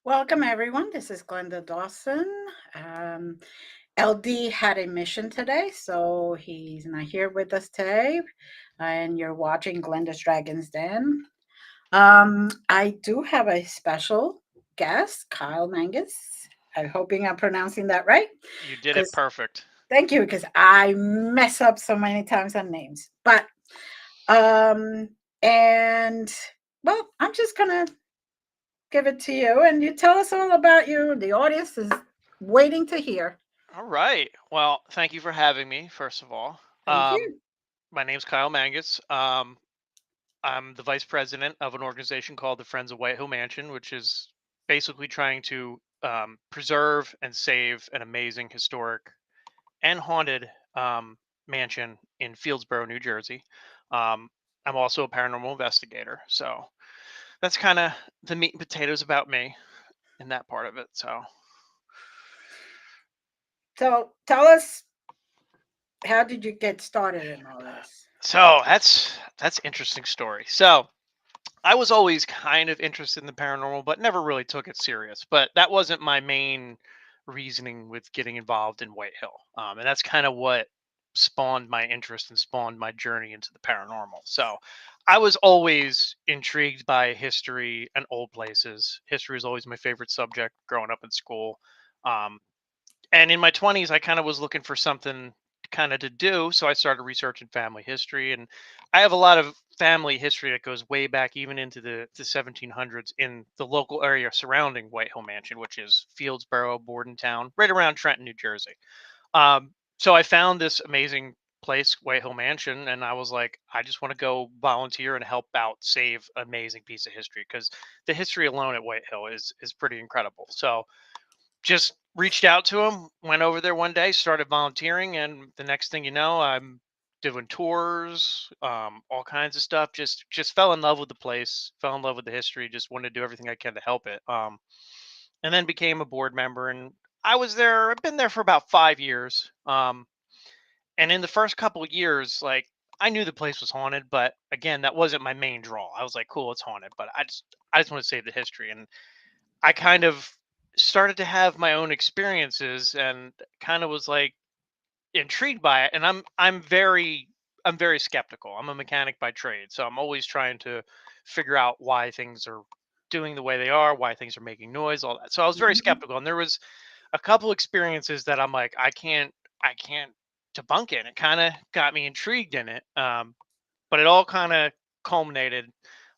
Welcome, everyone. This is Glenda Dawson. Um, LD had a mission today, so he's not here with us today. And you're watching Glenda's Dragon's Den. I do have a special guest, Kyle Mangus. I'm hoping I'm pronouncing that right. You did it Because perfect. thank you, because I mess up so many times on names. But um, and well, I'm just gonna give it to you and you tell us all about you. The audience is waiting to hear. All right. Well, thank you for having me, first of all. Thank you. My name's Kyle Mangus. I'm the vice president of an organization called the Friends of White Hill Mansion, which is basically trying to preserve and save an amazing historic and haunted mansion in Fieldsboro, New Jersey. Um, I'm also a paranormal investigator. So that's kind of the meat and potatoes about me in that part of it. So tell us, how did you get started in all this? So that's interesting story. So I was always kind of interested in the paranormal, but never really took it serious. But that wasn't my main reasoning with getting involved in White Hill, and that's kind of what spawned my interest and spawned my journey into the paranormal. So I was always intrigued by history and old places. History was always my favorite subject growing up in school. Um, and in my 20s I kind of was looking for something kind of to do, so I started researching family history, and I have a lot of family history that goes way back even into the 1700s in the local area surrounding White Hill Mansion, which is Fieldsboro, Bordentown, right around Trenton, New Jersey. So I found this amazing place, White Hill Mansion, and I was like, I just want to go volunteer and help out save an amazing piece of history, because the history alone at White Hill is pretty incredible. So just reached out to him, went over there one day, started volunteering, and the next thing you know, I'm doing tours, all kinds of stuff. Just fell in love with the place, fell in love with the history, just wanted to do everything I can to help it. And then became a board member, and I've been there for about 5 years. And in the first couple of years, like, I knew the place was haunted, but again, that wasn't my main draw. I was like, cool, it's haunted, but I just want to save the history. And I kind of started to have my own experiences and kind of was like intrigued by it. And I'm very skeptical. I'm a mechanic by trade, so I'm always trying to figure out why things are doing the way they are, why things are making noise, all that. So I was very Mhm. skeptical, and there was a couple experiences that I'm like, I can't debunk it. It kind of got me intrigued in it. But it all kind of culminated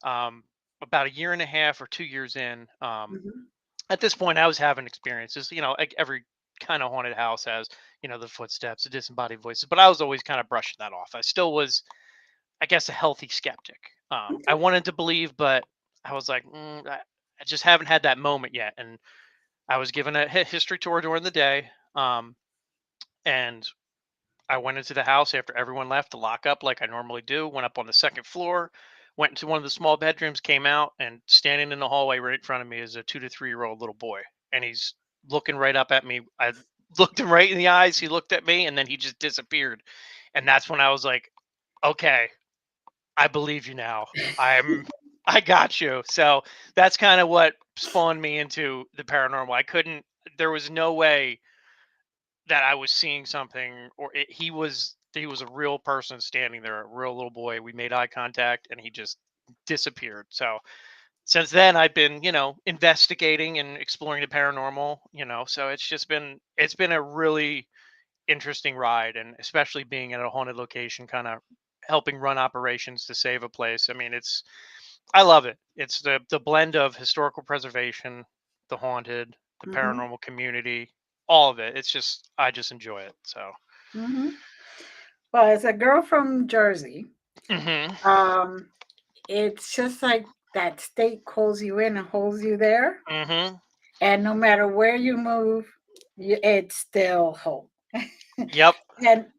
um, about a year and a half or 2 years in. Mhm. At this point, I was having experiences. Like every kind of haunted house has, the footsteps, the disembodied voices. But I was always kind of brushing that off. I still was, I guess, a healthy skeptic. I Okay. wanted to believe, but I was like, I just haven't had that moment yet. And I was given a history tour during the day, and I went into the house after everyone left to lock up like I normally do. Went up on the second floor, went into one of the small bedrooms, came out, and standing in the hallway right in front of me is a 2 to 3 year old little boy. And he's looking right up at me. I looked him right in the eyes. He looked at me, and then he just disappeared. And that's when I was like, okay, I believe you now. I got you. So that's kind of what spawned me into the paranormal. There was no way that I was seeing something, or he was a real person standing there, a real little boy. We made eye contact, and he just disappeared. So since then, I've been, investigating and exploring the paranormal. So it's been a really interesting ride, and especially being at a haunted location, kind of helping run operations to save a place. I mean, I love it. It's the blend of historical preservation, the haunted, the Mhm. paranormal community, all of it. I just enjoy it. So. Mhm. Well, as a girl from Jersey, Mhm. um, it's just like that state calls you in and holds you there, Mhm. and no matter where you move, it's still home. Yep. And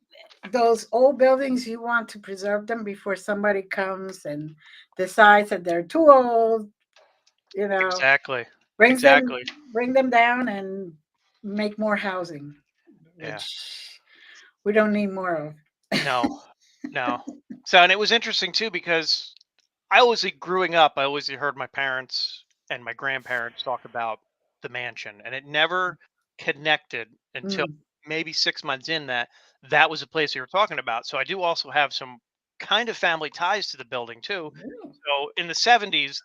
those old buildings, you want to preserve them before somebody comes and decides that they're too old, you know, Exactly. brings them Exactly. bring them down and make more housing, Yeah. which we don't need more of. No. No. So, and it was interesting too, because I always, growing up, I always heard my parents and my grandparents talk about. the mansion, and it never connected until Mm. maybe 6 months in that that was the place we were talking about. So I do also have some kind of family ties to the building too. Really? So in the 70s,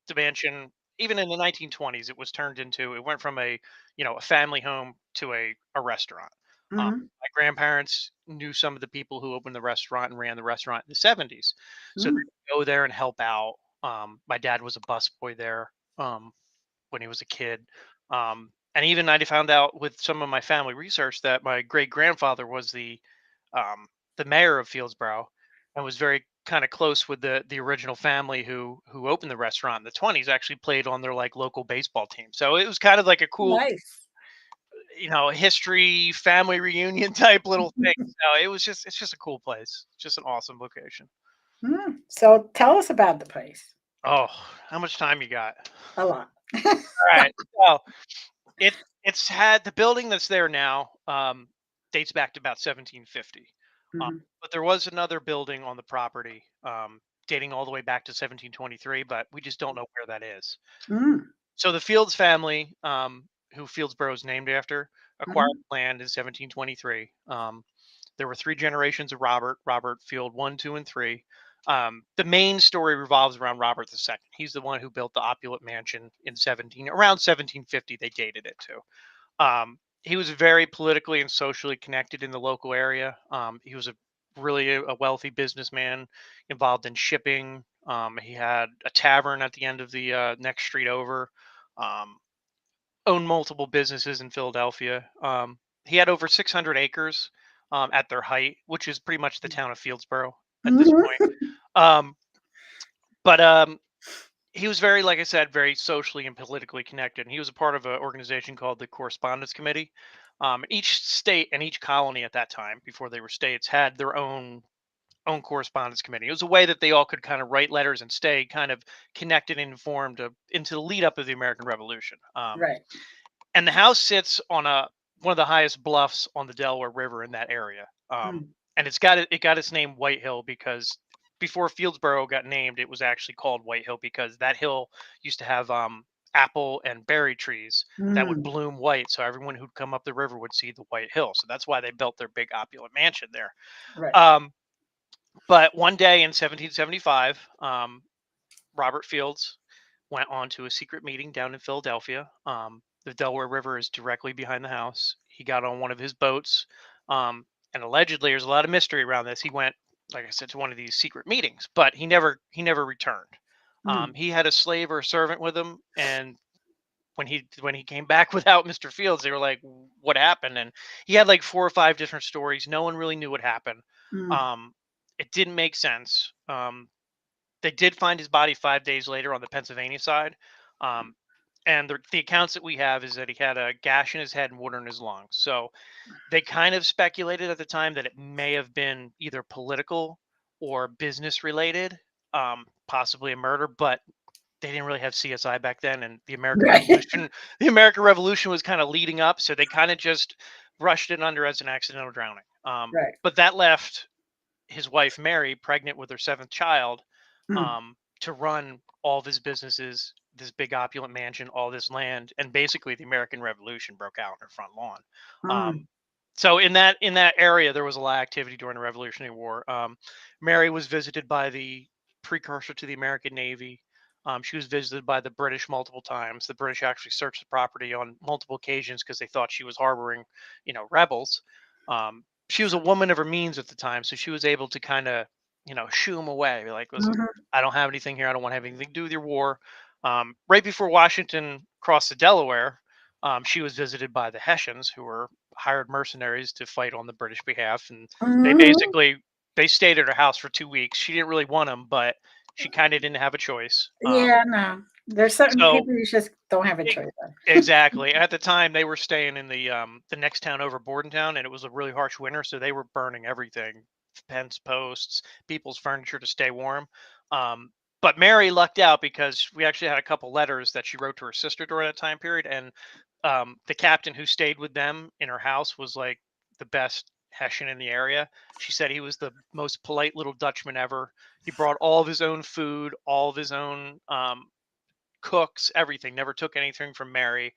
the mansion, even in the 1920s, it was turned into, it went from a, a family home to a restaurant. Mhm. My grandparents knew some of the people who opened the restaurant and ran the restaurant in the 70s. So Mm. they go there and help out. My dad was a busboy there when he was a kid. And even I found out with some of my family research that my great grandfather was um, the mayor of Fieldsboro and was very kind of close with the original family who opened the restaurant in the 20s. Actually played on their like local baseball team. So it was kind of like a cool, Nice. history family reunion type little thing. So it's just a cool place. It's just an awesome location. Mm. So tell us about the place. Oh, how much time you got? A lot. All right. So it's had the building that's there now, dates back to about 1750. Um, Mhm. but there was another building on the property, dating all the way back to 1723, but we just don't know where that is. Mm. So the Fields family, who Fieldsboro is named after, acquired Mhm. land in 1723. There were three generations of Robert Field one, two, and three. The main story revolves around Robert II. He's the one who built the opulent mansion in around 1750. They dated it to. He was very politically and socially connected in the local area. He was really a wealthy businessman involved in shipping. He had a tavern at the end of the next street over. Um, Owned multiple businesses in Philadelphia. He had over 600 acres at their height, which is pretty much the town of Fieldsboro at this point. Mhm. Um, but he was very, like I said, very socially and politically connected. And he was a part of an organization called the Correspondence Committee. Each state and each colony at that time, before they were states, had their own correspondence committee. It was a way that they all could kind of write letters and stay kind of connected and informed into the lead up of the American Revolution. Right. And the house sits on a one of the highest bluffs on the Delaware River in that area. Mm. And it got its name White Hill because before Fieldsboro got named, it was actually called White Hill because that hill used to have apple and berry trees that would Mm. bloom white. So everyone who'd come up the river would see the White Hill. So that's why they built their big opulent mansion there. Right. Um, but one day in 1775, Robert Fields went on to a secret meeting down in Philadelphia. The Delaware River is directly behind the house. He got on one of his boats, and allegedly, there's a lot of mystery around this. He went, like I said, to one of these secret meetings, but he never returned. Mm. He had a slave or a servant with him, and when he came back without Mr. Fields, they were like, "What happened?" And he had like four or five different stories. No one really knew what happened. Mm. Um, it didn't make sense. They did find his body 5 days later on the Pennsylvania side. Um, and the accounts that we have is that he had a gash in his head and water in his lungs. So they kind of speculated at the time that it may have been either political or business related, possibly a murder, but they didn't really have CSI back then, and the American Right. Revolution, the American Revolution was kind of leading up, so they kind of just rushed it under as an accidental drowning. Right. But that left his wife Mary pregnant with their seventh child, Mm. to run all of his businesses, this big opulent mansion, all this land, and basically the American Revolution broke out on her front lawn. Mm. Um, so in that area, there was a lot of activity during the Revolutionary War. Mary was visited by the precursor to the American Navy. She was visited by the British multiple times. The British actually searched the property on multiple occasions because they thought she was harboring, rebels. She was a woman of her means at the time, so she was able to kind of, shoo them away. Like, listen, Mhm. I don't have anything here. I don't want to have anything to do with your war. Right before Washington crossed the Delaware, she was visited by the Hessians, who were hired mercenaries to fight on the British behalf, and they Mhm. basically they stayed at her house for 2 weeks. She didn't really want them, but she kind of didn't have a choice. Yeah, no. There's certain So people you just don't have a e choice of. exactly. At the time, they were staying in the next town over, Bordentown, and it was a really harsh winter, so they were burning everything, fence posts, people's furniture to stay warm. Um, but Mary lucked out because we actually had a couple letters that she wrote to her sister during that time period, and the captain who stayed with them in her house was like the best Hessian in the area. She said he was the most polite little Dutchman ever. He brought all of his own food, all of his own cooks, everything. Never took anything from Mary.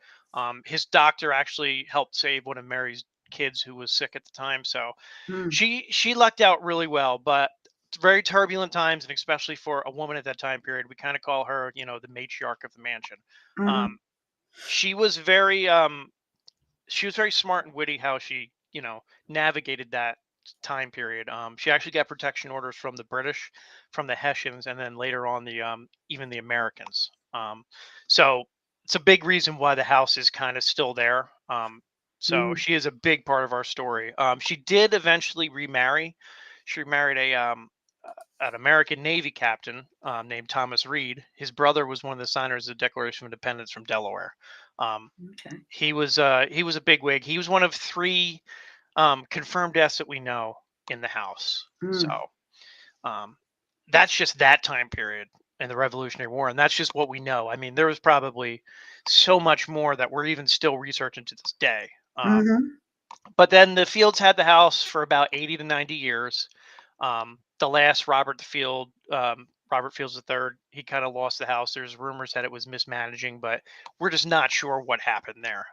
His doctor actually helped save one of Mary's kids who was sick at the time. So Mm, she lucked out really well, but it's very turbulent times, and especially for a woman at that time period, we kind of call her, the matriarch of the mansion. mhm, Um, she was very smart and witty how she navigated that time period. She actually got protection orders from the British, from the Hessians, and then later on the even the Americans. So it's a big reason why the house is kind of still there. So mm, she is a big part of our story. She did eventually remarry. She remarried an American Navy captain named Thomas Reed. His brother was one of the signers of the Declaration of Independence from Delaware. Um, okay. he was a bigwig. He was one of three confirmed deaths that we know in the house. So Mm, um, that's just that time period in the Revolutionary War, and that's just what we know. I mean, there was probably so much more that we're even still researching to this day. mhm, But then the Fields had the house for about 80 to 90 years. The last Robert Fields III, he kind of lost the house. There's rumors that it was mismanaging, but we're just not sure what happened there.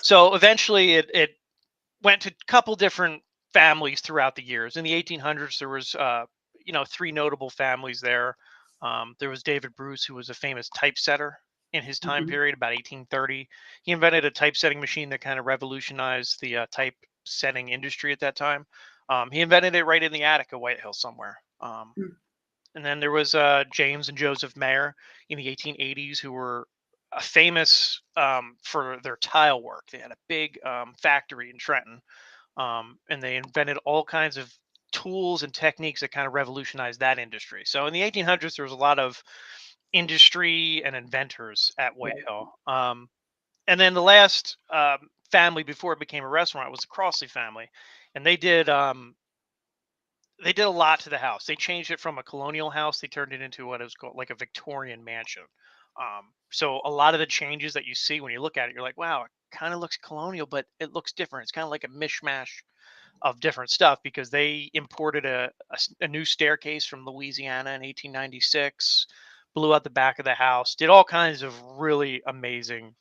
So eventually it went to a couple different families throughout the years. In the 1800s, there was three notable families there. There was David Bruce, who was a famous typesetter in his time mhm, period, about 1830. He invented a typesetting machine that kind of revolutionized the typesetting industry at that time. He invented it right in the attic of White Hill somewhere. mm, And then there was James and Joseph Mayer in the 1880s, who were famous for their tile work. They had a big factory in Trenton, and they invented all kinds of tools and techniques that kind of revolutionized that industry. So in the 1800s, there was a lot of industry and inventors at White right. Hill. And then the last family before it became a restaurant was the Crossley family, and they did a lot to the house. They changed it from a colonial house. They turned it into what is called like a Victorian mansion. So a lot of the changes that you see when you look at it, you're like, wow, it kind of looks colonial, but it looks different. It's kind of like a mishmash of different stuff because they imported a new staircase from Louisiana in 1896, blew out the back of the house, did all kinds of really amazing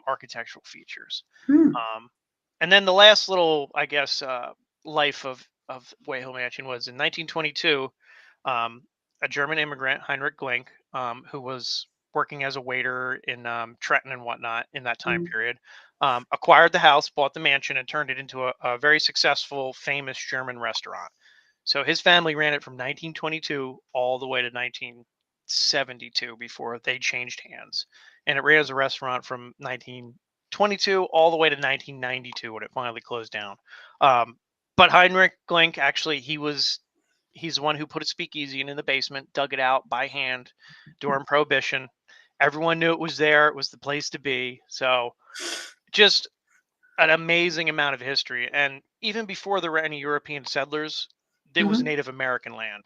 architectural features. Mm, Um, and then the last little, I guess, life of Wayhill Mansion was in 1922. Um, a German immigrant, Heinrich Glink, who was working as a waiter in Trenton and whatnot in that time mm, period, acquired the house, bought the mansion, and turned it into a very successful, famous German restaurant. So his family ran it from 1922 all the way to 1972 before they changed hands. And it ran as a restaurant from 1922 all the way to 1992 when it finally closed down. But Heinrich Glink actually he's the one who put a speakeasy in the basement, dug it out by hand during Prohibition. Everyone knew it was there. It was the place to be. So just an amazing amount of history. And even before there were any European settlers, it was mhm, Native American land.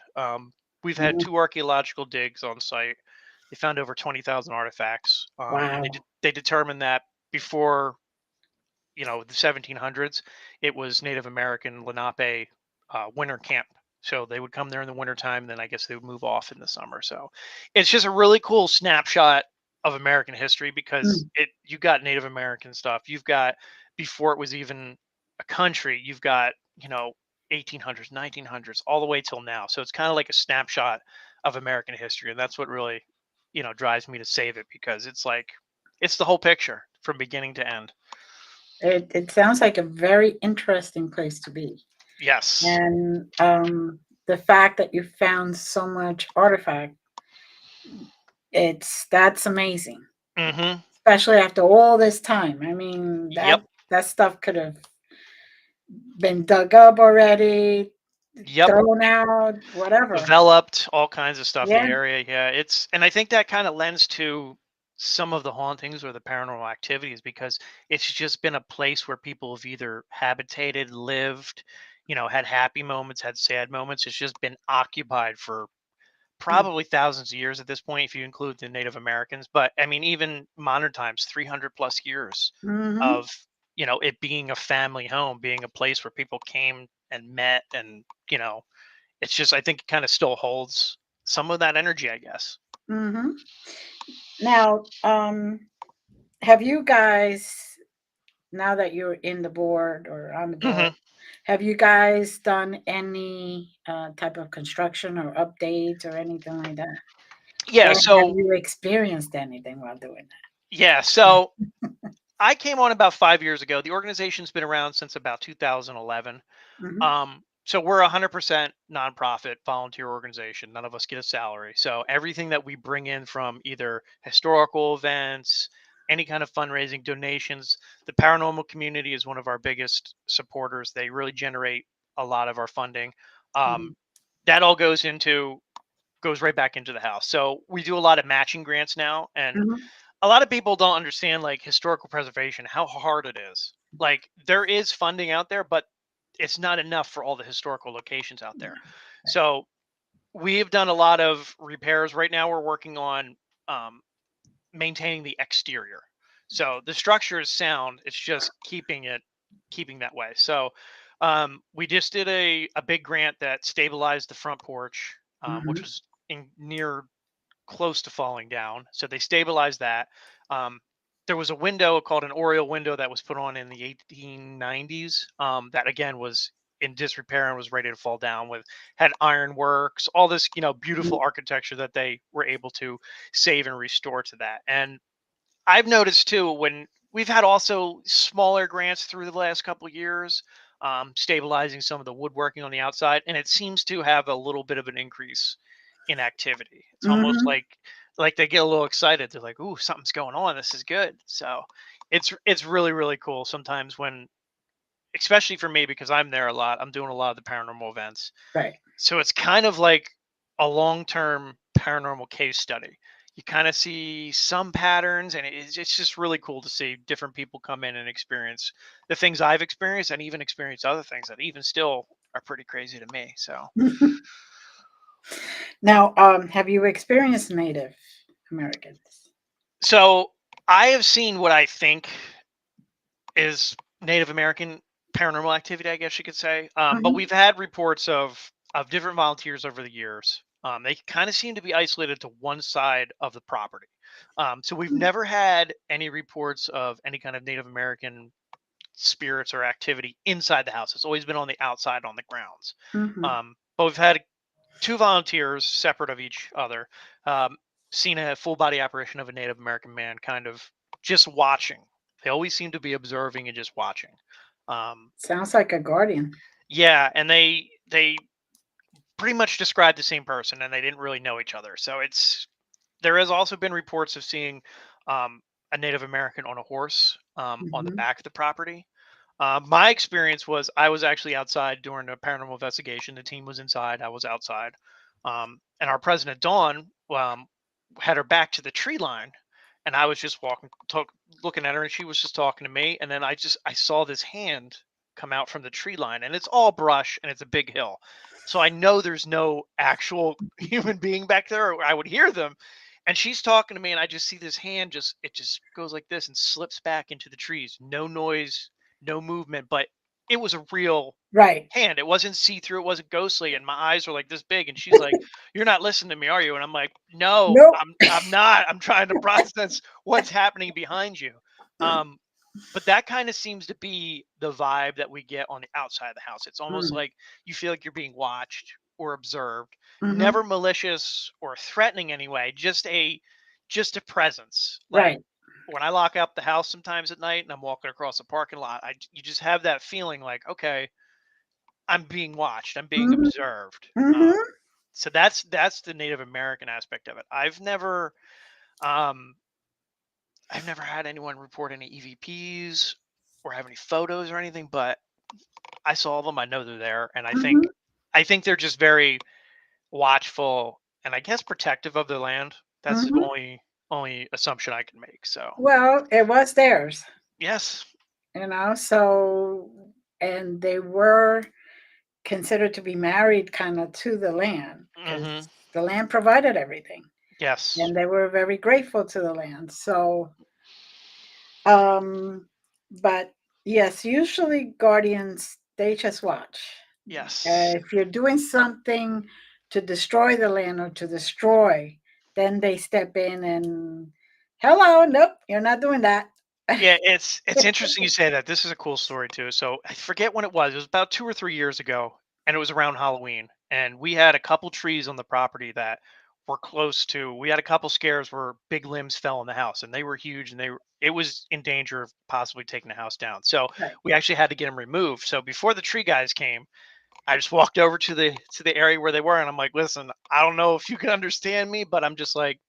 We've had mhm. two archaeological digs on site. They found over 20,000 artifacts. Wow. They determined that before the 1700s, it was Native American Lenape winter camp. So they would come there in the wintertime, then I guess they would move off in the summer. So it's just a really cool snapshot of American history because Mm, it you got Native American stuff. You've got before it was even a country, you've got, 1800s, 1900s, all the way till now. So it's kind of like a snapshot of American history. And that's what really, drives me to save it because it's like it's the whole picture from beginning to end. it sounds like a very interesting place to be, Yes. and, the fact that you found so much artifact, that's amazing, Mhm. especially after all this time. I mean, Yep. that stuff could have been dug up already, Yep. thrown out, whatever. Developed all kinds of stuff in the Yeah. area. Yeah, and I think that kind of lends to some of the hauntings or the paranormal activities because it's just been a place where people have either habitated, lived, had happy moments, had sad moments. It's just been occupied for Mm, probably thousands of years at this point if you include the Native Americans. But I mean, even modern times, 300 plus years mhm, of it being a family home, being a place where people came and met, and it's just I think it kind of still holds some of that energy, I guess. mhm. Now, have you guys, now that you're in the board or on the board, Hmm. have you guys done any type of construction or updates or anything like that? Yeah. Or have So you experienced anything while doing yeah. So I came on about 5 years ago. The organization's been around since about 2011. that? Hmm. So we're a 100% nonprofit volunteer organization. None of us get a salary. So everything that we bring in from either historical events, any kind of fundraising, donations, the paranormal community is one of our biggest supporters. They really generate a lot of our funding. Um, Hmm. that all goes right back into the house. So we do a lot of matching grants now, and Hmm. a lot of people don't understand like historical preservation, how hard it is. Like there is funding out there, but it's not enough for all the historical locations out there. So we have done a lot of repairs. Right now, we're working on um, maintaining the exterior. So the structure is sound. It's just keeping that way. So we just did a big grant that stabilized the front porch, which Hmm. was in near close to falling down. So they stabilized that. Um, there was a window called an Oriole window that was put on in the 1890s. That again was in disrepair and was ready to fall down. With had ironworks, all this beautiful architecture that they were able to save and restore to that. And I've noticed too when we've had also smaller grants through the last couple of years, stabilizing some of the woodworking on the outside, and it seems to have a little bit of an increase in activity. It's almost Hmm. like they get a little excited. They're like, "Ooh, something's going on. This is good." So it's really cool sometimes when, especially for me because I'm there a lot. I'm doing a lot of the paranormal events, Right. so it's kind of like a long-term paranormal case study. You kind of see some patterns, and it's just really cool to see different people come in and experience the things I've experienced, and even experience other things that even still are pretty crazy to me. So, Now, have you experienced Native Americans? so I have seen what I think is Native American paranormal activity, I guess you could say. But Hmm. we've had reports of different volunteers over the years. They kind of seem to be isolated to one side of the property. So we've never had any reports of any kind of Native American spirits or activity inside the house. It's always been on the outside, on the grounds. Hmm. But we've had two volunteers separate of each other, um, seen a full body apparition of a Native American man kind of just watching. They always seem to be observing and just watching. Um, Sounds like a guardian. yeah, and they pretty much described the same person, and they didn't really know each other. So it's there has also been reports of seeing um, a Native American on a horse on the Hmm. back of the property. My experience was I was actually outside during a paranormal investigation. The team was inside. I was outside. And our president, Dawn, had her back to the tree line. And I was just looking at her, and she was just talking to me. And then I saw this hand come out from the tree line, and it's all brush, and it's a big hill. So I know there's no actual human being back there, or I would hear them. And she's talking to me, and I just see this hand just goes like this and slips back into the trees. No noise, no movement, but it was a real Right. hand. It wasn't see through. It wasn't ghostly. And my eyes were like this big. And she's like, "You're not listening to me, are you?" And I'm like, "No, Nope. I'm not. I'm trying to process what's happening behind you." Um, but that kind of seems to be the vibe that we get on the outside of the house. It's almost Mm. like you feel like you're being watched or observed. Hmm. Never malicious or threatening anyway. Just a presence. Like Right. when I lock up the house sometimes at night and I'm walking across the parking lot, you just have that feeling like, okay, I'm being watched, I'm being Hmm. observed. Hmm. So that's the Native American aspect of it. Um, I've never had anyone report any EVPs or have any photos or anything, but I saw them. I know they're there, and Hmm. I think they're just very watchful and I guess protective of their land. That's the Hmm. only assumption I can make. So Well, it was theirs, yes. so, and they were considered to be married kind of to the land because Hmm. the land provided everything Yes. and they were very grateful to the land. So, um, but yes, usually guardians, they just watch. Yes. If you're doing something to destroy the land or to destroy, then they step in and Hello, nope, you're not doing that. Yeah, it's interesting you say that. This is a cool story too. So I forget when it was. It was about 2 or 3 years ago, and it was around Halloween. And we had a couple trees on the property that were close to. We had a couple scares where big limbs fell in the house, and they were huge, and it was in danger of possibly taking the house down. So Right. we actually had to get them removed. So before the tree guys came, I just walked over to the area where they were, and I'm like, listen, I don't know if you can understand me, but I'm just like,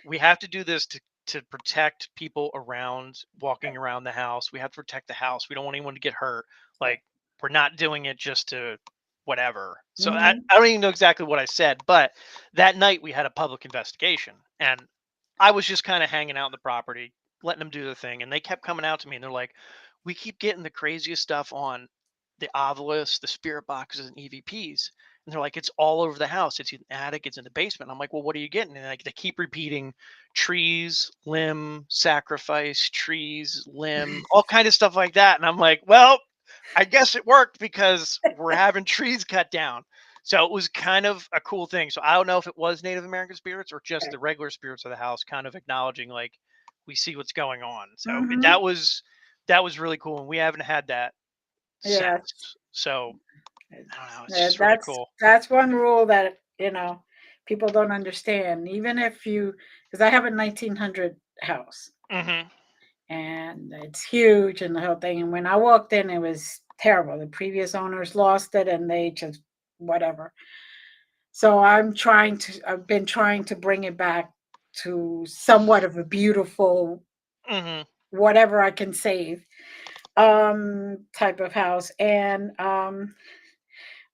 we have to do this to protect people around walking Right. around the house. We have to protect the house. We don't want anyone to get hurt. Right. Like, we're not doing it just to whatever. So Mhm. I don't even know exactly what I said, but that night we had a public investigation, and I was just kind of hanging out in the property, letting them do the thing, and they kept coming out to me and they're like, "We keep getting the craziest stuff on the Ovilus, the spirit boxes, and EVPs." And they're like, "It's all over the house. It's in the attic. It's in the basement." I'm like, "Well, what are you getting?" And like they keep repeating trees, limb, sacrifice, trees, limb, all kind of stuff like that. And I'm like, "Well, I guess it worked because we're having trees cut down." So it was kind of a cool thing. So I don't know if it was Native American spirits or just Right. the regular spirits of the house kind of acknowledging like we see what's going on. So Mhm. that was really cool, and we haven't had that Yes. since. So I don't know. It's Yeah, just really cool. that's one rule that, people don't understand. Even if you, because I have a 1900 house Hmm. and it's huge and the whole thing. And when I walked in, it was terrible. The previous owners lost it and they just whatever. So I've been trying to bring it back to somewhat of a beautiful, Hmm. whatever I can save, type of house. And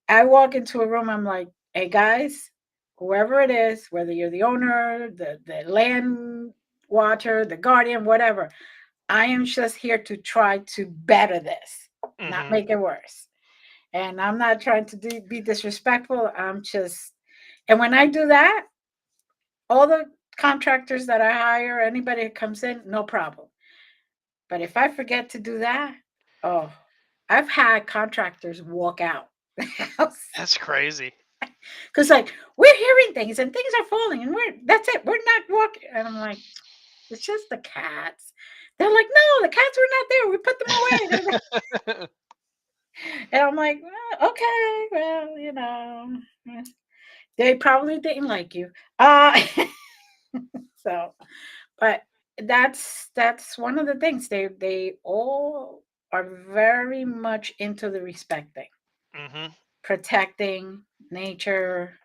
I walk into a room, I'm like, hey guys, whoever it is, whether you're the owner, the land watcher, the guardian, whatever, I am just here to try to better this, not Hmm. make it worse. And I'm not trying to be disrespectful. And when I do that, all the contractors that I hire, anybody that comes in, no problem. But if I forget to do that, oh, I've had contractors walk out the house That's crazy. because like we're hearing things and things are falling and that's it. We're not walking. And I'm like, it's just the cats. They're like, no, the cats were not there. We put them away. And I'm like, well, okay, well, they probably didn't like you. So, but that's one of the things they all are very much into the respecting, Hmm. protecting nature,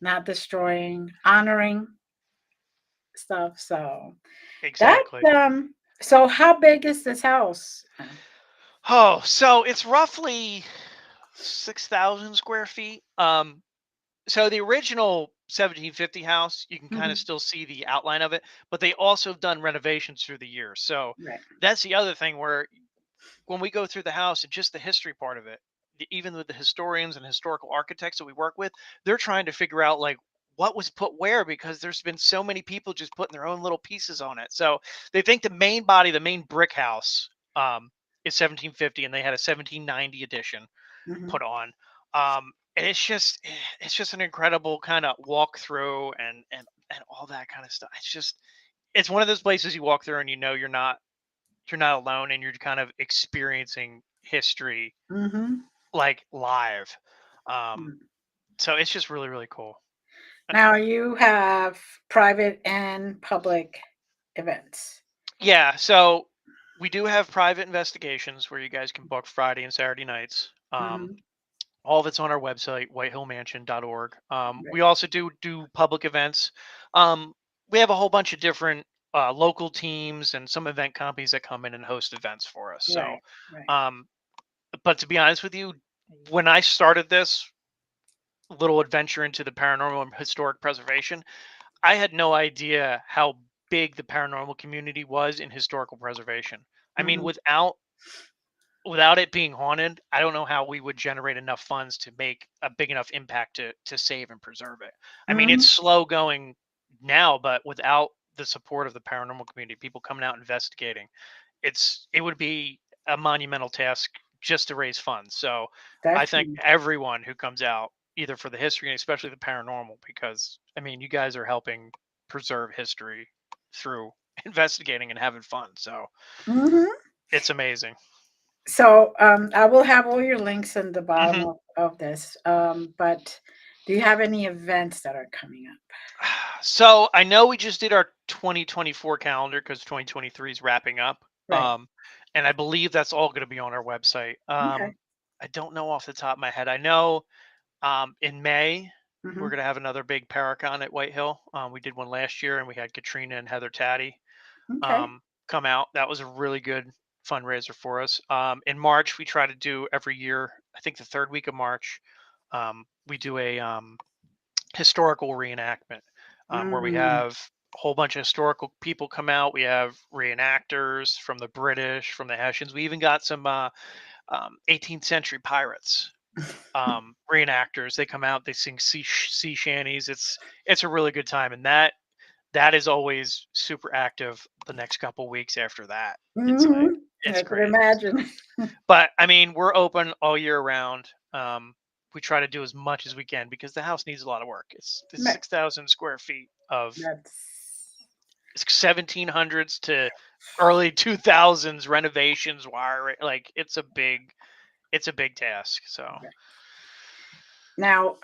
not destroying, honoring stuff. So that Exactly. so how big is this house? Oh, so it's roughly 6,000 square feet. So the original 1750 house, you can kind of Mhm. still see the outline of it, but they also have done renovations through the years. So Right. that's the other thing where when we go through the house and just the history part of it, even with the historians and historical architects that we work with, they're trying to figure out like what was put where because there's been so many people just putting their own little pieces on it. So they think the main body, the main brick house, is 1750, and they had a 1790 edition Mhm. put on. And it's just an incredible kind of walk through and all that kind of stuff. It's one of those places you walk through and you know you're not alone and you're kind of experiencing history Mhm. like live. Um, Mm. so it's just really, really cool. Now you have private and public events. Yeah, so we do have private investigations where you guys can book Friday and Saturday nights. Mhm. All of it's on our website, whitehillmansion.org. We Right. also do public events. We have a whole bunch of different local teams and some event companies that come in and host events for us. So, Right. Right. um, but to be honest with you, when I started this little adventure into the paranormal and historic preservation, I had no idea how big the paranormal community was in historical preservation. I mean, Mhm. without it being haunted, I don't know how we would generate enough funds to make a big enough impact to save and preserve it. I mean, it's Mhm. slow going now, but without the support of the paranormal community, people coming out investigating, it would be a monumental task just to raise funds. So I thank Definitely. everyone who comes out either for the history and especially the paranormal because I mean, you guys are helping preserve history through investigating and having fun. So Hmm. it's amazing. So I will have all your links in the bottom Hmm. of this. But do you have any events that are coming up? So I know we just did our 2024 calendar because 2023 is wrapping up. Right. And I believe that's all going to be on our website. Okay. I don't know off the top of my head. I know in May, we're Hmm. going to have another big Paracon at White Hill. We did one last year and we had Katrina and Heather Taddy Okay. come out. That was a really good fundraiser for us. In March, we try to do every year, I think the third week of March, we do a historical reenactment where we Mm. have a whole bunch of historical people come out. We have reenactors from the British, from the Hessians. We even got some 18th century pirates reenactors. They come out, they sing sea shanties. It's a really good time, and that is always super active. The next couple weeks after that, it's like Hmm. it's I could crazy. So, imagine. but I mean, we're open all year round. We try to do as much as we can because the house needs a lot of work. It's Right. 6,000 square feet of That's 1700s to early 2000s renovations, wiring. Like it's a big task. So right. Now,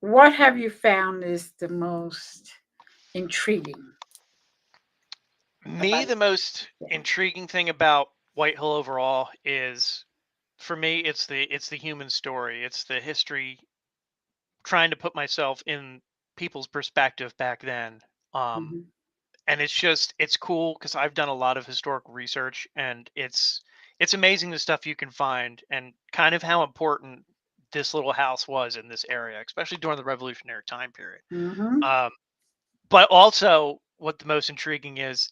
what have you found is the most intriguing me, about the most it? intriguing thing about White Hill overall is, for me, it's the human story. It's the history, trying to put myself in people's perspective back then. Um, Hmm. and it's cool because I've done a lot of historical research, and it's amazing the stuff you can find and kind of how important this little house was in this area, especially during the Revolutionary time period. Hmm. Um, but also, what the most intriguing is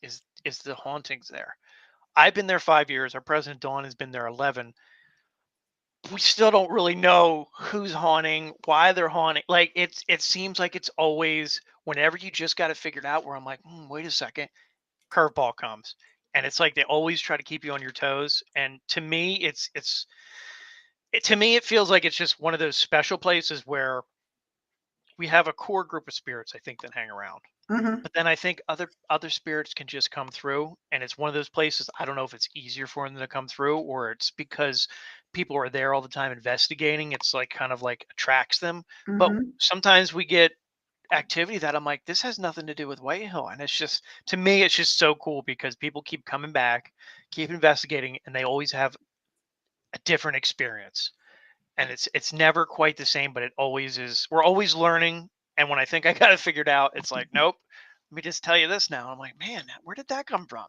the hauntings there. I've been there 5 years. Our president Dawn has been there 11. We still don't really know who's haunting, why they're haunting. Like it seems like it's always whenever you just got it figured out. Where I'm like, wait a second, curveball comes, and it's like they always try to keep you on your toes. And to me, to me it feels like it's just one of those special places where we have a core group of spirits, I think, that hang around. Hmm. But then I think other spirits can just come through, and it's one of those places. I don't know if it's easier for them to come through, or it's because people are there all the time investigating. It's like kind of like attracts them. But Hmm. sometimes we get activity that I'm like, this has nothing to do with Whitehill, and it's just, to me, it's just so cool because people keep coming back, keep investigating, and they always have a different experience, and it's never quite the same, but it always is. We're always learning, and when I think I got it figured out, it's like, nope. Let me just tell you this now. I'm like, man, where did that come from?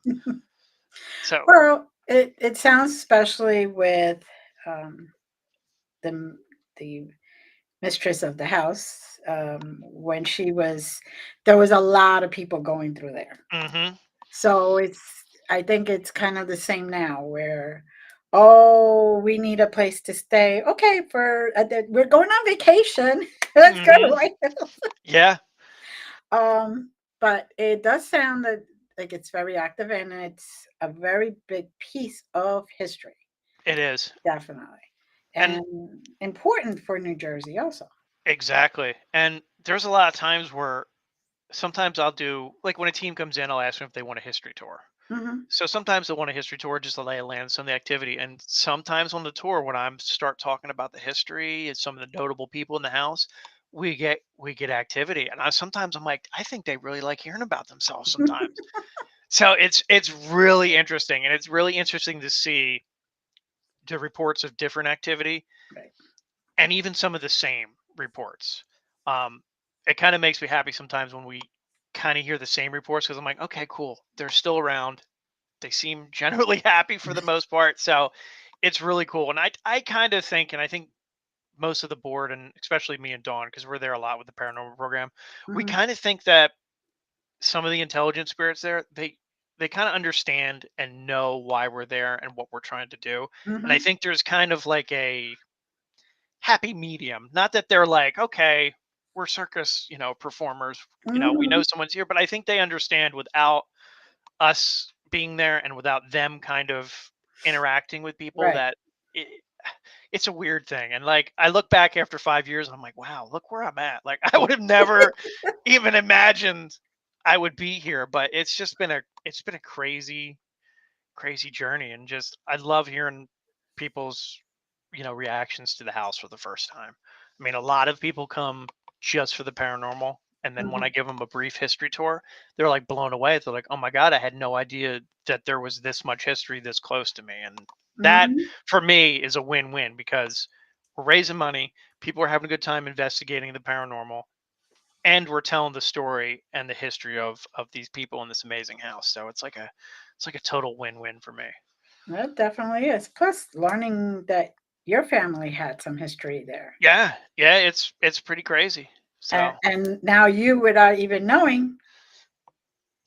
So, Well, it sounds especially with um, the the mistress of the house when she was there was a lot of people going through there. hmm So I think it's kind of the same now where, oh, we need a place to stay. Okay, we're going on vacation. Let's go to hmm White yeah, But it does sound that like it's very active and it's a very big piece of history, it is, definitely. and And important for New Jersey also. exactly. And there's a lot of times where sometimes I'll do, like, when a team comes in, I'll ask them if they want a history tour. Hmm. So sometimes they want a history tour just to lay a land some of the activity. And sometimes on the tour, when I'm start talking about the history and some of the notable people in the house, we get activity. And sometimes I'm like, I think they really like hearing about themselves sometimes. So it's really interesting, and it's really interesting to see the reports of different activity Right. and even some of the same reports. Um, it kind of makes me happy sometimes when we kind of hear the same reports because I'm like, okay, cool, they're still around. They seem generally happy for the most part. So it's really cool. And I kind of think, and I think most of the board, and especially me and Dawn, because we're there a lot with the paranormal program, we Hmm. kind of think that some of the intelligent spirits there, they kind of understand and know why we're there and what we're trying to do. And I Hmm. think there's kind of like a happy medium. Not that they're like, okay, we're circus, performers, we know Hmm. someone's here, but I think they understand without us being there and without them kind of interacting with people Right. that it's a weird thing. And like I look back after 5 years and I'm like, wow, look where I'm at. Like I would have never even imagined I would be here. But it's been a crazy journey. And just I love hearing people's reactions to the house for the first time. I mean, a lot of people come just for the paranormal, and then when I Mhm, give them a brief history tour, they're like blown away. They're like, "Oh my god, I had no idea that there was this much history this close to me." And that mhm. for me is a win-win because we're raising money, people are having a good time investigating the paranormal, and we're telling the story and the history of these people in this amazing house. So it's like a total win-win for me. That definitely is. Plus, learning that your family had some history there, Yeah, yeah, it's pretty crazy. So and now you, without even knowing,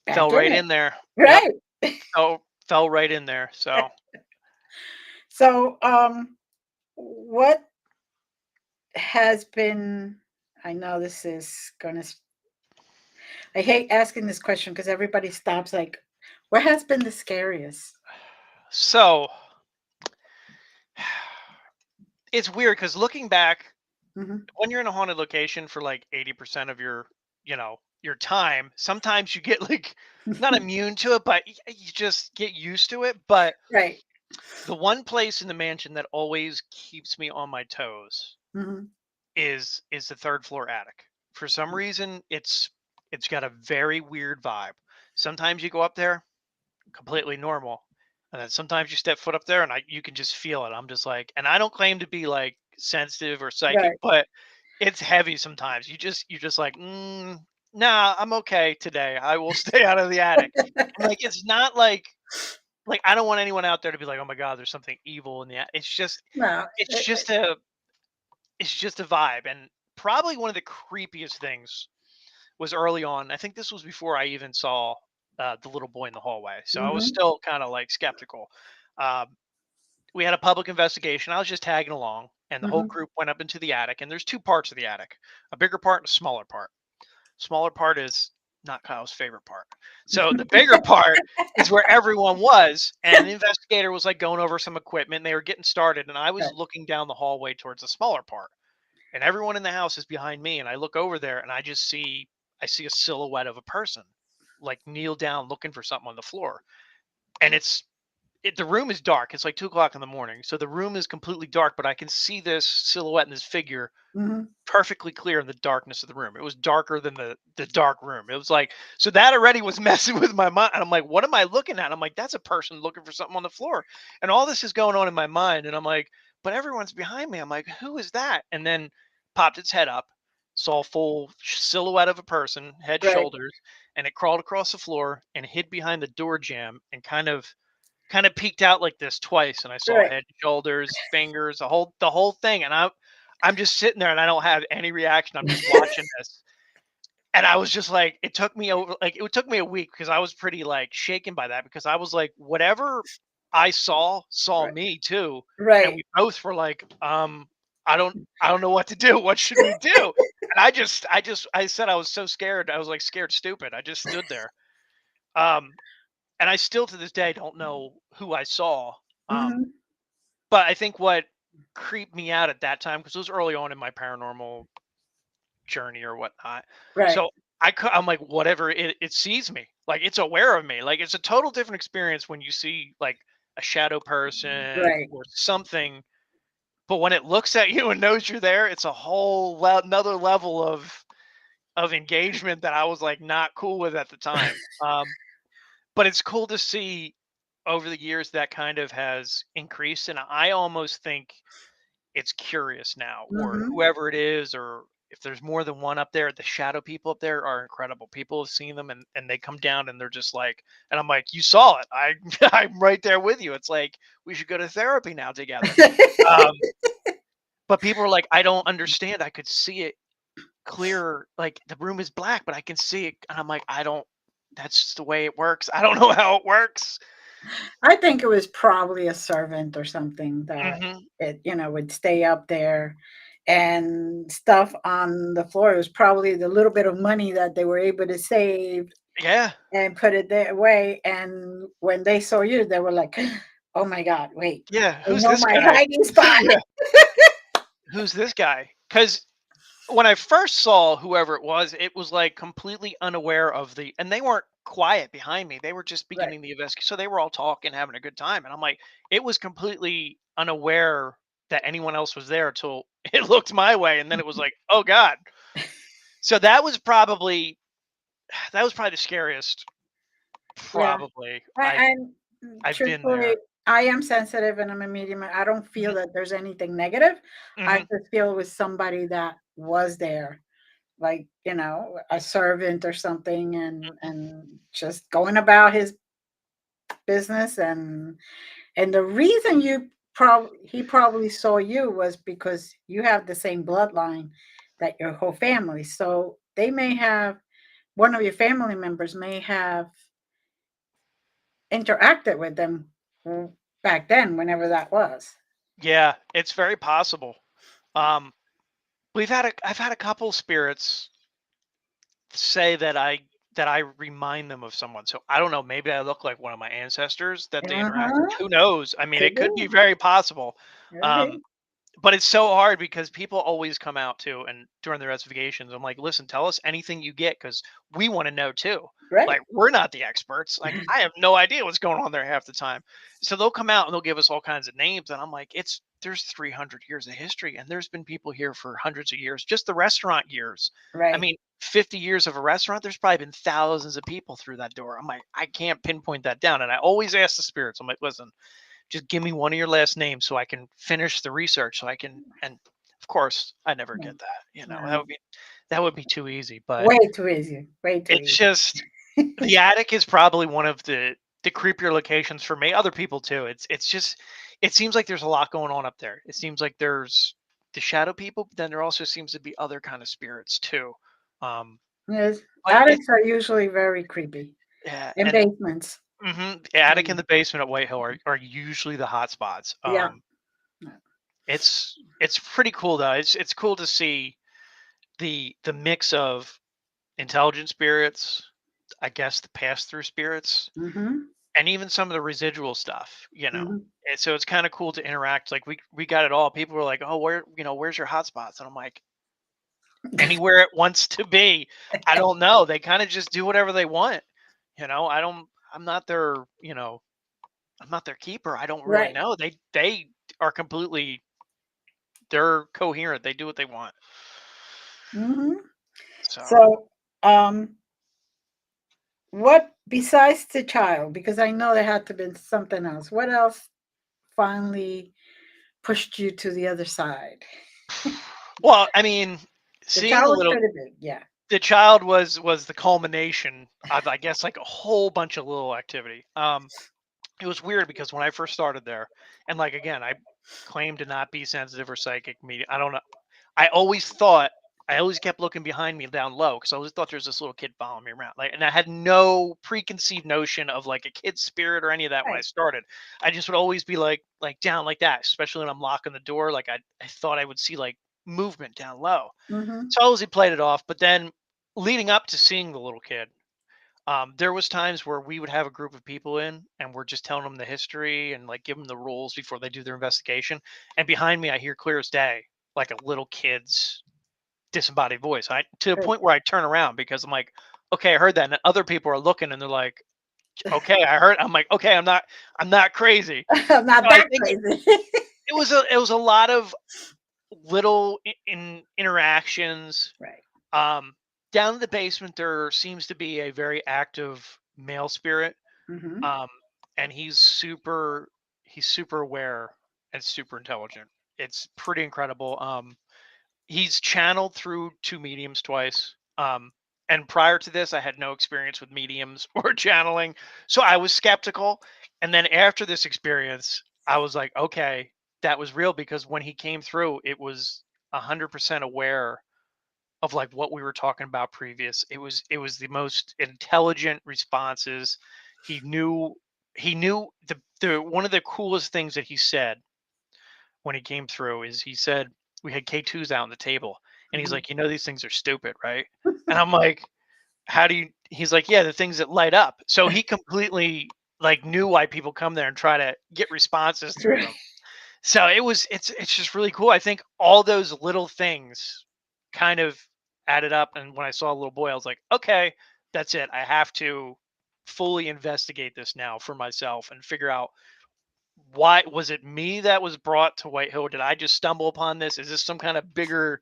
back fell in right it, in there. Yep. right? Fell right in there. So So, what has been? I know this is gonna. I hate asking this question because everybody stops. Like, what has been the scariest? so it's weird because looking back, Hmm. when you're in a haunted location for like 80% of your time, sometimes you get like not immune to it, but you just get used to it. But Right. the one place in the mansion that always keeps me on my toes Hmm. is the third floor attic. For some reason, it's got a very weird vibe. Sometimes you go up there, completely normal. And then sometimes you step foot up there and you can just feel it. I'm just like, and I don't claim to be like sensitive or psychic, Right. but it's heavy sometimes. You're just like, nah, I'm okay today. I will stay out of the attic. And like, it's not like I don't want anyone out there to be like, oh my God, there's something evil in the attic. No. It's just a, it's just a vibe. And probably one of the creepiest things was early on. I think this was before I even saw the little boy in the hallway, so I was Hmm. still kind of like skeptical. Um, we had a public investigation. I was just tagging along, and the whole Hmm. group went up into the attic. And there's two parts of the attic: a bigger part and a smaller part. Smaller part is not Kyle's favorite part. So the bigger part is where everyone was, and the investigator was like going over some equipment. And they were getting started, and I was Right. looking down the hallway towards the smaller part, and everyone in the house is behind me, and I look over there and I see a silhouette of a person like kneel down looking for something on the floor. And the room is dark. It's like 2 o'clock in the morning, so the room is completely dark, but I can see this silhouette and this figure Hmm. perfectly clear in the darkness of the room. It was darker than the dark room. It was like, so that already was messing with my mind. And I'm like, what am I looking at? I'm like, that's a person looking for something on the floor. And all this is going on in my mind. And I'm like, but everyone's behind me. I'm like, who is that? And then popped its head up, saw a full silhouette of a person, head, Right. shoulders, and it crawled across the floor and hid behind the door jamb and kind of peeked out like this twice. And I saw Right. head, shoulders, fingers, the whole thing. And I'm just sitting there and I don't have any reaction. I'm just watching this. And I was just like, it took me a week because I was pretty like shaken by that because I was like, whatever I saw Right. me too. And Right. we both were like, I don't know what to do. What should we do? And I said I was so scared. I was like scared stupid. I just stood there. Um, and I still to this day don't know who I saw. Um, Hmm. but I think what creeped me out at that time because it was early on in my paranormal journey or whatnot. Right. So I'm like, whatever it sees me, like it's aware of me. Like it's a total different experience when you see like a shadow person Right. or something. But when it looks at you and knows you're there, it's a whole another level of engagement that I was like not cool with at the time. But it's cool to see over the years that kind of has increased, and I almost think it's curious now, or Hmm. whoever it is, or if there's more than one up there. The shadow people up there are incredible. People have seen them, and they come down and they're just like, and I'm like, you saw it. I'm right there with you. It's like we should go to therapy now together. Um, but people are like, I don't understand. I could see it clear. Like the room is black, but I can see it, and I'm like, I don't. That's just the way it works. I don't know how it works. I think it was probably a servant or something that Hmm. would stay up there, and stuff on the floor. It was probably the little bit of money that they were able to save Yeah. and put it their way. And when they saw you, they were like, Oh my God, wait. Yeah, I who's know this my guy? hiding spot. Yeah, who's this guy? Because when I first saw whoever it was like completely unaware of and they weren't quiet behind me. They were just Right. beginning the investigation. So they were all talking, having a good time. And I'm like, it was completely unaware that anyone else was there until it looked my way. And then it was like, oh God. So that was probably the scariest. Yeah. Probably And I've been truthfully, there. I am sensitive and I'm a medium. I don't feel Hmm. that there's anything negative. I Hmm. just feel it was somebody that was there, like, a servant or something, and just going about his business. And the reason he probably saw you was because you have the same bloodline that your whole family. So they may have one of your family members may have interacted with them back then, whenever that was. Yeah, it's very possible. Um, I've had a couple spirits say that I remind them of someone. So I don't know, maybe I look like one of my ancestors that they interact with. Uh-huh. Who knows? I mean, Could it be. could be very possible. Could Um, be. but it's so hard because people always come out too, and during their investigations, I'm like, listen, tell us anything you get because we want to know too. Like, Right. we're not the experts. Like, I have no idea what's going on there half the time. So they'll come out and they'll give us all kinds of names, and I'm like, there's 300 years of history, and there's been people here for hundreds of years, just the restaurant years. I Right. mean, 50 years of a restaurant, there's probably been thousands of people through that door. I'm like, I can't pinpoint that down, and I always ask the spirits. I'm like, listen, just give me one of your last names so I can finish the research so I can. And of course I never Yeah. get that. Yeah. That would be too easy. But Way too easy. Way too it's easy. just the attic is probably one of the creepier locations for me. Other people too. It's just it seems like there's a lot going on up there. It seems like there's the shadow people, but then there also seems to be other kind of spirits too. Um, Yes. but it's Attics are usually very creepy. yeah, And and basements. the attic and Mm. the basement at Whitehill are usually the hot spots. Yeah. It's pretty cool though. It's cool to see the mix of intelligent spirits, I guess the pass through spirits, Mm-hmm. and even some of the residual stuff. Mm-hmm. And so it's kind of cool to interact. Like we got it all. People were like, "Oh, where's your hotspots?" And I'm like, "Anywhere it wants to be." I don't know. They kind of just do whatever they want. I don't. I'm not their. I'm not their keeper. I don't really Right. know. They are completely. They're coherent. They do what they want. Mm-hmm. So. So, um, what besides the child? Because I know there had to be something else. What else finally pushed you to the other side? Well, I mean, The seeing child the was little pretty big, yeah. the child was the culmination of, I guess, like a whole bunch of little activity. It was weird because when I first started there, and like again, I claim to not be sensitive or psychic media. I don't know. I always thought I always kept looking behind me down low because I always thought there was this little kid following me around. Like, and I had no preconceived notion of like a kid's spirit or any of that when I Right. started. I just would always be like down like that, especially when I'm locking the door. Like I thought I would see like movement down low. Mhm. So I always played it off. But then leading up to seeing the little kid, there was times where we would have a group of people in and we're just telling them the history and like give them the rules before they do their investigation. And behind me, I hear clear as day, like a little kid's disembodied voice. I to the Good. point where I turn around because I'm like, okay, I heard that. And other people are looking and they're like, okay, I heard. I'm like, okay, I'm not crazy. Not So I that think crazy. it was a lot of little interactions. Right. Um, Down in the basement, there seems to be a very active male spirit, Mhm. um, and he's super aware and super intelligent. It's pretty incredible. He's channeled through two mediums twice. And prior to this, I had no experience with mediums or channeling, so I was skeptical. And then after this experience, I was like, okay, that was real because when he came through, it was 100% aware of like what we were talking about previous. It was the most intelligent responses. He knew the one of the coolest things that he said when he came through is he said we had K2s out on the table and he's Mhm. like, these things are stupid, right? And I'm like, how do you he's like, yeah, the things that light up. So he completely like knew why people come there and try to get responses through Right. them. So it's just really cool. I think all those little things kind of added up, and when I saw a little boy, I was like, okay, that's it. I have to fully investigate this now for myself and figure out why was it me that was brought to White Hill? Did I just stumble upon this? Is this some kind of bigger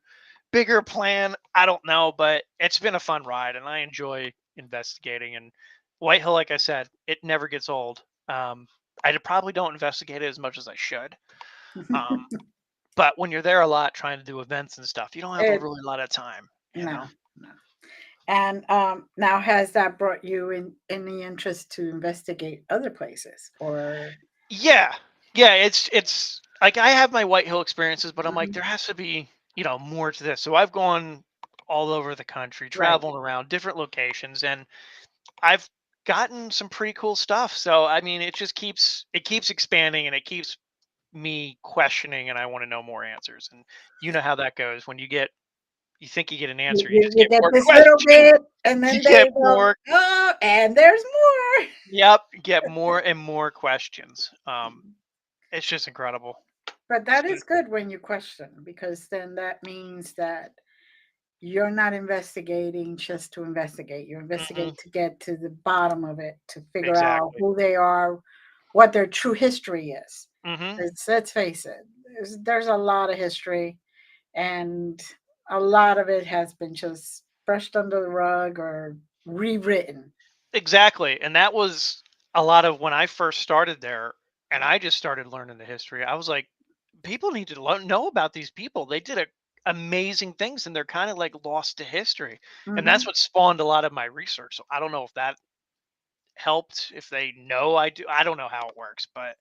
plan? I don't know, but it's been a fun ride and I enjoy investigating. And White Hill, like I said, it never gets old. Probably don't investigate it as much as I should. Um, but when you're there a lot trying to do events and stuff, you don't have a It really lot of time, you no, know? no. And now, has that brought you in any interest to investigate other places or? Yeah. Yeah, it's like I have my White Hill experiences, but I'm like, Mhm. there has to be, more to this. So I've gone all over the country, Right. traveling around different locations, and I've gotten some pretty cool stuff. So I mean, it keeps expanding and it keeps me questioning and I want to know more answers. And you know how that goes. When you think you get an You, answer, you you, just you get get more this little questions. bit, and You then get they go, more oh, and there's more. Yep, get more and more questions. It's just incredible. But that So, is good when you question, because then that means that you're not investigating just to investigate. You mhm, investigate to get to the bottom of it, to figure out exactly. who they are, what their true history is. Mhm. Let's face it, there's a lot of history, and a lot of it has been just brushed under the rug or rewritten. Exactly, and that was a lot of when I first started there, and I just started learning the history. I was like, people need to know about these people. They did amazing things, and they're kind of like lost to history, and that's Hmm. what spawned a lot of my research. So I don't know if that helped. If they know I do, I don't know how it works, but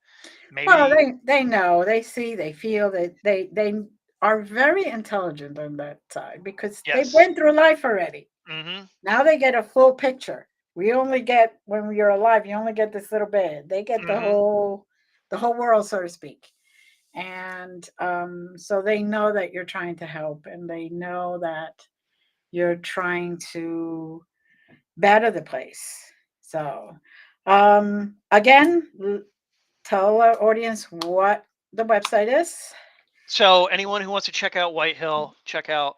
Well, maybe they know, they see, they feel that they are very intelligent on that side because they yes. went through life already. Hmm. Now they get a full picture. We only get, when you're alive, you only get this little bit. They get Hmm. the whole world, so to speak. And so they know that you're trying to help, and they know that you're trying to better the place. So again, tell our audience what the website is. So anyone who wants to check out White Hill, check out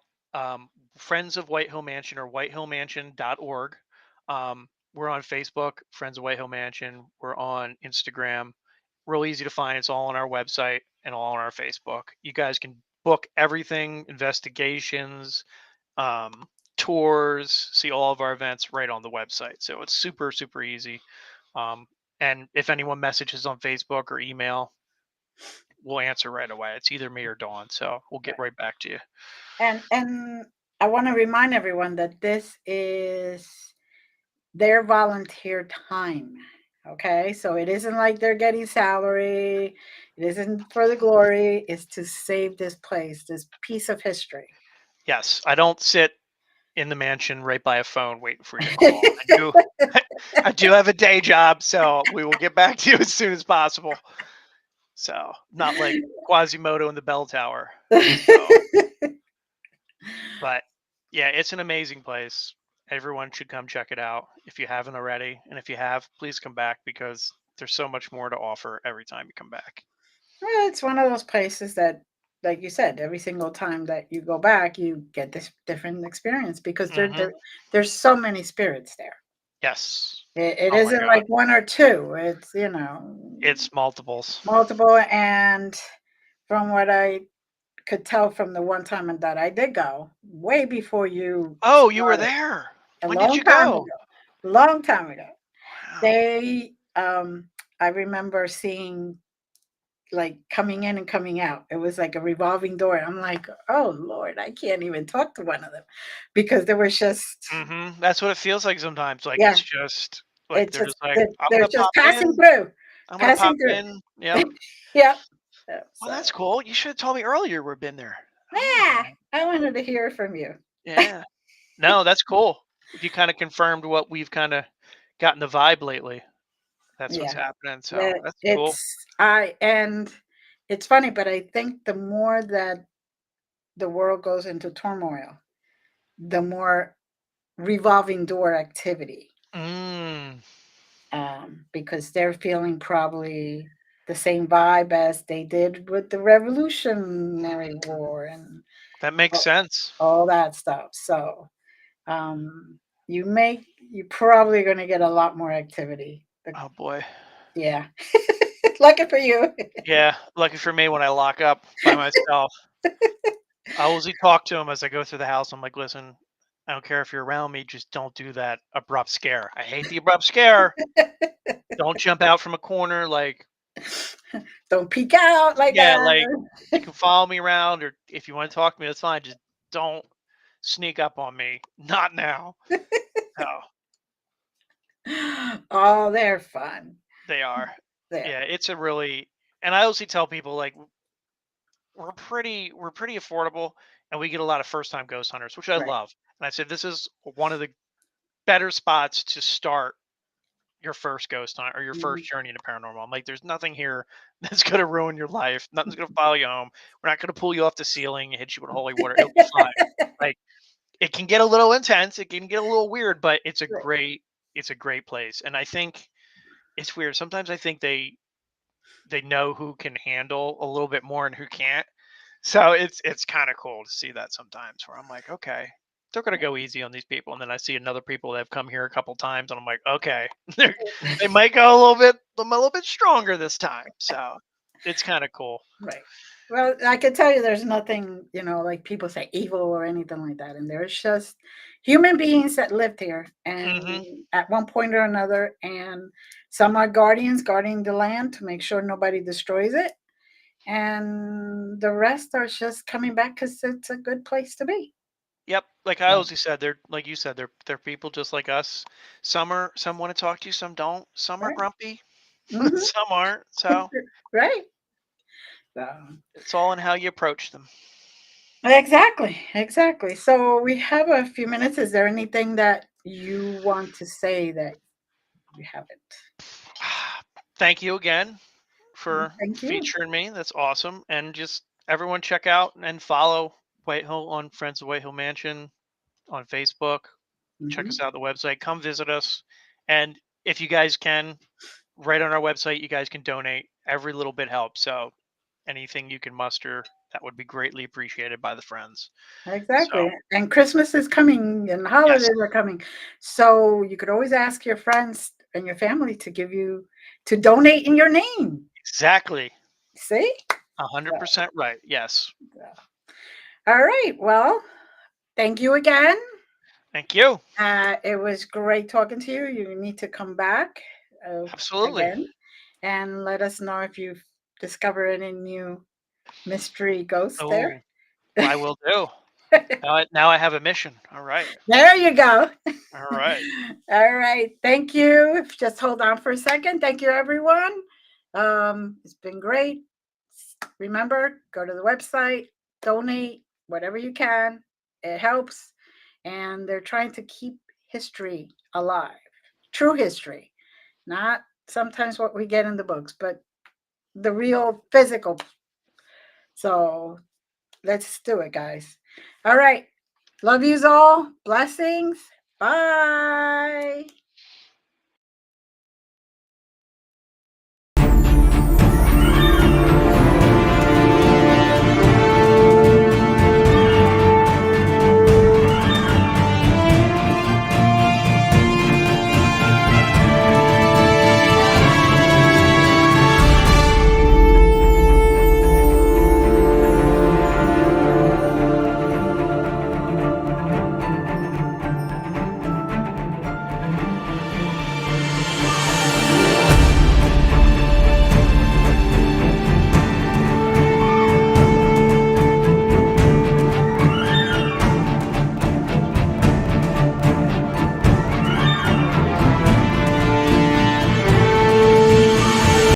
Friends of White Hill Mansion or whitehillmansion.org. We're on Facebook, Friends of White Hill Mansion. We're on Instagram. Real easy to find. It's all on our website and all on our Facebook. You guys can book everything, investigations, um, tours, see all of our events right on the website. So it's super, super easy. Um, and if anyone messages on Facebook or email, we'll answer right away. It's either me or Dawn, so we'll get Right. right back to you. And I want to remind everyone that this is their volunteer time. Okay, so it isn't like they're getting salary. It isn't for the glory. It's to save this place, this piece of history. Yes, I don't sit in the mansion right by a phone waiting for you to call. I do. I do have a day job, so we will get back to you as soon as possible. So not like Quasimodo in the bell tower. So, but yeah, it's an amazing place. Everyone should come check it out if you haven't already, and if you have, please come back because there's so much more to offer every time you come back. Well, it's one of those places that, like you said, every single time that you go back, you get this different experience because Hmm. there's so many spirits there. Yes. It Oh my isn't God. like one or two. It's It's multiples. multiple. And from what I could tell from the one time that I did go, way before you Oh, you were started, there. a When did you long go? time ago, Wow. they I remember seeing like coming in and coming out. It was like a revolving door. I'm like, oh Lord, I can't even talk to one of them because there was just, Mhm. That's what it feels like sometimes. Like yeah, it's just like it's they're just just like, "I'm they're gonna just pop passing in. through, I'm gonna pop passing through. in." Yep. Yep. Well, So that's cool. You should have told me earlier we've been there. I would have yeah, went. I wanted to hear from you. Yeah. No, that's cool. If you kind of confirmed what we've kind of gotten the vibe lately, that's what's Yeah, happening. So that that's cool. it's I and it's funny, but I think the more that the world goes into turmoil, the more revolving door activity. Mm. because they're feeling probably the same vibe as they did with the Revolutionary War and That makes a- sense. all that stuff. So um, you're probably going to get a lot more activity. Oh boy. Yeah, lucky for you. Yeah, lucky for me when I lock up by myself. I always talk to him as I go through the house. I'm like, listen, I don't care if you're around me, just don't do that abrupt scare. I hate the abrupt scare. Don't jump out from a corner. Like, Don't peek out like yeah, that. like you can follow me around, or if you want to talk to me, that's fine. Just don't sneak up on me. Not now. Oh, Oh, they're fun. they are. There. Yeah, it's a really, and I also tell people like we're pretty affordable, and we get a lot of first time ghost hunters, which I Right. love. And I said this is one of the better spots to start your first ghost hunt or your Mhm. first journey into paranormal. I'm like, there's nothing here that's gonna ruin your life. Nothing's gonna follow you home. We're not gonna pull you off the ceiling and hit you with holy water. It'll be fine. Like it can get a little intense, it can get a little weird, but it's a great place. And I think it's weird. Sometimes I think they know who can handle a little bit more and who can't. So it's kind of cool to see that sometimes where I'm like, okay, they're gonna go easy on these people, and then I see another people that have come here a couple times, and I'm like, okay, they might go a little bit stronger this time. So it's kind of cool. Right. Well, I can tell you there's nothing, like people say evil or anything like that. And there's just human beings that lived here and Hmm. at one point or another. And some are guardians guarding the land to make sure nobody destroys it. And the rest are just coming back because it's a good place to be. Yep, like I So, always said, they're like you said, they're people just like us. Some want to talk to you, some don't. Some are right. grumpy, Hmm. some aren't. So Right. So, it's all in how you approach them. exactly. Exactly. So we have a few minutes. Is there anything that you want to say that you haven't? Thank you again for Thank you. featuring me. That's awesome. And just everyone check out and follow Whitehill on Friends of Whitehill Mansion on Facebook. Check us Mhm. out on the website. Come visit us. And if you guys can, right on our website, you guys can donate. Every little bit helps. So anything you can muster, that would be greatly appreciated by the friends. So Exactly. And Christmas is coming and yes, holidays are coming. So you could always ask your friends and your family to donate in your name. exactly. See? A hundred So, percent right. Yes. all right. Well, thank you again. Thank you. It was great talking to you. You need to come back Absolutely. again and let us know if you've discovered any new mystery ghosts there. Oh, I will do. Now I have a mission. All right. There you go. All right. All right. Thank you. Just hold on for a second. Thank you, everyone. It's been great. Remember, go to the website, donate whatever you can. It helps. And they're trying to keep history alive, true history, not sometimes what we get in the books, but the real physical. So let's do it, guys. All right. Love yous all. Blessings. Bye.